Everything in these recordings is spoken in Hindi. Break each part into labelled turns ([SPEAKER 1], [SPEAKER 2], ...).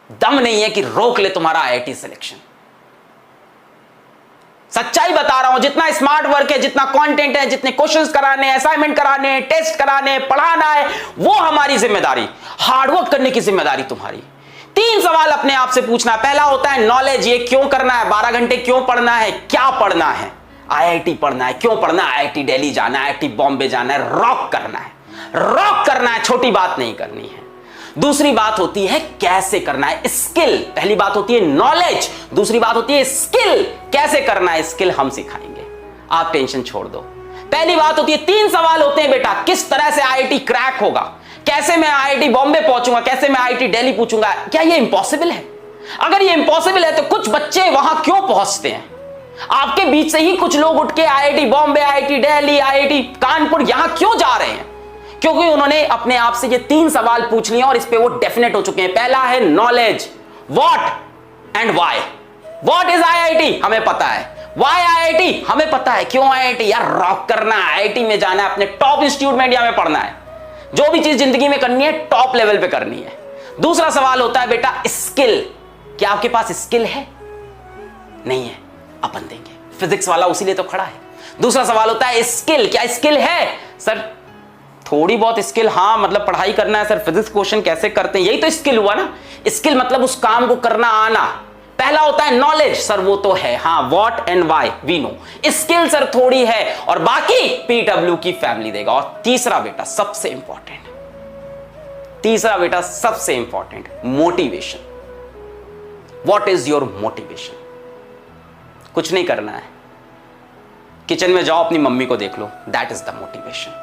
[SPEAKER 1] दम नहीं है कि रोक ले तुम्हारा आईआईटी सिलेक्शन। सच्चाई बता रहा हूं, जितना स्मार्ट वर्क है, जितना कंटेंट है, जितने क्वेश्चंस कराने, असाइनमेंट कराने, टेस्ट कराने, पढ़ाना है, वो हमारी जिम्मेदारी। हार्डवर्क करने की जिम्मेदारी तुम्हारी। 3 सवाल अपने आप से पूछना। पहला होता है नॉलेज, ये क्यों करना है, 12 घंटे क्यों पढ़ना है, क्या पढ़ना है, आईआईटी पढ़ना है, क्यों पढ़ना है, आईआईटी दिल्ली जाना है, आईआईटी बॉम्बे जाना है, रॉक करना है, रॉक करना है, छोटी बात नहीं करनी है। दूसरी बात होती है कैसे करना है, स्किल। पहली बात होती है नॉलेज, दूसरी बात होती है स्किल। कैसे करना है स्किल हम सिखाएंगे, आप टेंशन छोड़ दो। पहली बात होती है 3 सवाल होते हैं बेटा, किस तरह से आईआईटी क्रैक होगा, कैसे मैं आईआईटी बॉम्बे पहुंचूंगा, कैसे मैं आईआईटी दिल्ली पूछूंगा। क्या ये इंपॉसिबल है? अगर ये इंपॉसिबल है तो कुछ बच्चे वहां क्यों पहुंचते हैं? आपके बीच से ही कुछ लोग उठ के IIT Bombay, IIT Delhi, IIT Kanpur यहां क्यों जा रहे हैं? क्योंकि उन्होंने अपने आप से ये 3 सवाल पूछ लिए और इस पे वो डेफिनेट हो चुके हैं। पहला है knowledge, what and why. What is IIT, हमें पता है। व्हाई आईआईटी, हमें पता है। क्यों आईआईटी? यार रॉक करना है, आईआईटी में जाना है, अपने टॉप इंस्टीट्यूट में इंडिया में पढ़ना है। जो भी चीज जिंदगी में करनी है टॉप लेवल पे करनी है। दूसरा सवाल होता है बेटा स्किल। क्या आपके पास स्किल है? नहीं है, अपन देंगे। फिजिक्स वाला उसी लिए तो खड़ा है। दूसरा सवाल होता है स्किल। क्या स्किल है? सर थोड़ी बहुत स्किल, हाँ मतलब पढ़ाई करना है। सर फिजिक्स क्वेश्चन कैसे करते हैं, यही तो स्किल हुआ ना। स्किल मतलब उस काम को करना आना। पहला होता है नॉलेज, सर वो तो है, हाँ what and why we know. Skill sir थोड़ी है और बाकी पीडब्ल्यू की फैमिली देगा। और तीसरा बेटा सबसे important, motivation. What is your motivation? कुछ नहीं करना है, किचन में जाओ अपनी मम्मी को देख लो, दैट इज द मोटिवेशन।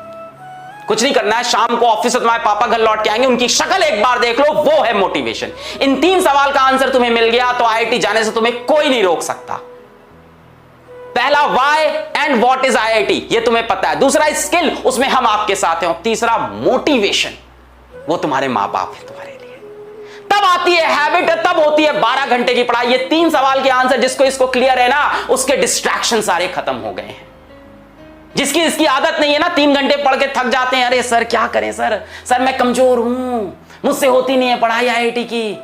[SPEAKER 1] कुछ नहीं करना है, शाम को ऑफिस से तुम्हारे पापा घर लौट के आएंगे, उनकी शक्ल एक बार देख लो, वो है मोटिवेशन। इन 3 सवाल का आंसर तुम्हें मिल गया तो आईआईटी जाने से तुम्हें कोई नहीं रोक सकता। पहला why and what is IIT, ये तुम्हें पता है। दूसरा स्किल, उसमें हम आपके साथ हैं। और तीसरा मोटिवेशन, वो तुम्हारे मां बाप है तुम्हारे लिए। तब आती है हैबिट, तब होती है 12 घंटे की पढ़ाई। ये 3 सवाल के आंसर जिसको इसको क्लियर है ना, उसके डिस्ट्रैक्शन सारे खत्म हो गए हैं। जिसकी इसकी आदत नहीं है ना, 3 घंटे पढ़ के थक जाते हैं, अरे सर क्या करें सर मैं कमजोर हूं, मुझसे होती नहीं है पढ़ाई आईआईटी की,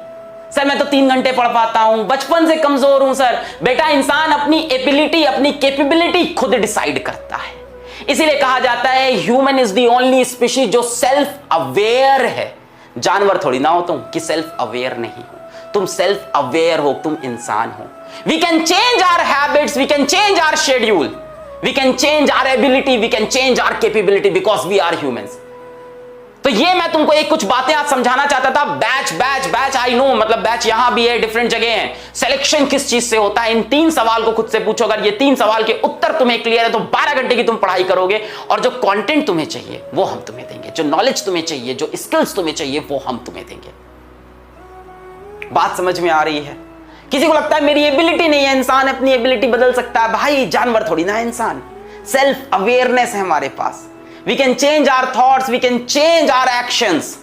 [SPEAKER 1] सर मैं तो 3 घंटे पढ़ पाता हूं, बचपन से कमजोर हूं। सर बेटा इंसान अपनी एबिलिटी, अपनी कैपेबिलिटी खुद डिसाइड करता है। इसीलिए कहा जाता है human is the only species जो सेल्फ अवेयर है। जानवर थोड़ी ना हो तुम कि सेल्फ अवेयर नहीं हो, तुम सेल्फ अवेयर हो, तुम इंसान हो। We can change our habits, we can change our schedule, we can change our ability, we can change our capability because we are humans। तो ये मैं तुमको एक कुछ बातें आज समझाना चाहता था। बैच आई नो, मतलब बैच यहां भी है, डिफरेंट जगह है। सिलेक्शन किस चीज से होता है, इन 3 सवाल को खुद से पूछो। अगर ये 3 सवाल के उत्तर तुम्हें क्लियर है तो 12 घंटे की तुम पढ़ाई करोगे और जो कंटेंट तुम्हें चाहिए वो हम तुम्हें देंगे, जो नॉलेज तुम्हें चाहिए, जो स्किल्स तुम्हें चाहिए वो हम तुम्हें देंगे। बात समझ में आ रही है? किसी को लगता है मेरी एबिलिटी नहीं है, इंसान अपनी एबिलिटी बदल सकता है। भाई जानवर थोड़ी ना है इंसान, सेल्फ अवेयरनेस है हमारे पास। We can change our thoughts, we can change our actions.